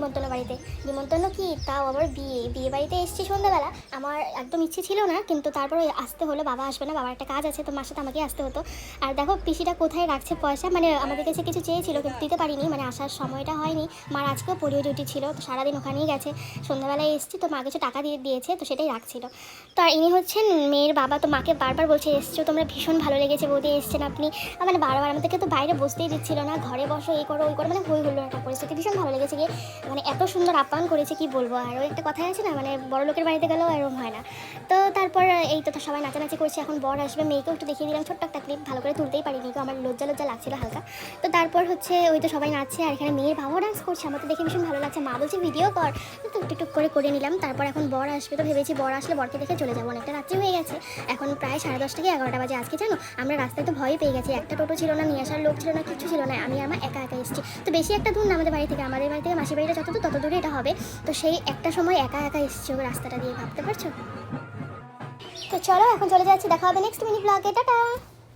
নিমন্ত্রণ বাড়িতে। নিমন্ত্রণ কি, তাও আবার বিয়ে বাড়িতে এসেছি সন্ধ্যাবেলা। আমার একদম ইচ্ছে ছিল না, কিন্তু তারপরে আসতে হলো। বাবা আসবে না, বাবার একটা কাজ আছে, তো মার সাথে আমাকে আসতে হতো। আর দেখো পিসিটা কোথায় রাখছে পয়সা, মানে আমাদের কাছে কিছু চেয়েছিল কিন্তু দিতে পারিনি, মানে আসার সময়টা হয়নি। মার আজকেও পোলিও ডিউটি ছিল, তো সারাদিন ওখানেই গেছে। সন্ধ্যাবেলায় এসেছি, তো মা কিছু টাকা দিয়েছে, তো সেটাই রাখছিল। তো আর ইনি হচ্ছেন মেয়ের বাবা। তো মাকে বারবার বলছে এসছো তোমরা, ভীষণ ভালো লেগেছে বৌদি, এসছেন আপনি। মানে বারবার আমাদেরকে তো বাইরে বসতেই দিচ্ছিল না, ঘরে বসো, এই করো ওই করো, মানে হই হলো একটা পরিস্থিতি। ভীষণ ভালো লেগেছে গিয়ে, মানে এত সুন্দর আপ্যায়ন করেছে কি বলবো। আর ওই একটা কথাই আছে না, মানে বড় লোকের বাড়িতে গেলেও এরকম হয় না। তো তারপর এই তো সবাই নাচানাচি করছে, এখন বর আসবে। মেয়েকেও একটু দেখিয়ে দিলাম ছোট্ট একটা ক্লিপ, ভালো করে তুলতেই পারিনি তো, আমার লজ্জা লজ্জা লাগছিল হালকা। তো তারপর হচ্ছে ওই তো সবাই নাচছে, আর এখানে মেয়ের বাবাও ডান্স করছে, আমার তো দেখে ভীষণ ভালো লাগছে। মা বলছে ভিডিও কর, তো টুকটুক করে নিলাম। তারপর এখন বর আসবে, তো ভেবেছি বর আসলে বরকে দেখে চলে যাবো, অনেকটা রাত্রি হয়ে গেছে। এখন প্রায় 10:30 কি 11টা বাজে। আজকে জানো আমরা রাস্তায় তো ভয় পেয়ে গেছি, একটা টোটো ছিল না, নিয়ে আসার লোক ছিল না, কিছু ছিল না। আমি আমার একা এসেছি। তো বেশি একটা দূর না আমাদের বাড়ি থেকে মাসির বাড়িটা যত দূর তত দূরে এটা হবে। তো সেই একটা সময় একা এসেছি ওই রাস্তাটা দিয়ে, ভাবতে পারছো। তো চলো এখন চলে যাচ্ছি, দেখা হবে নেক্সট মিনি ব্লগে, টাটা।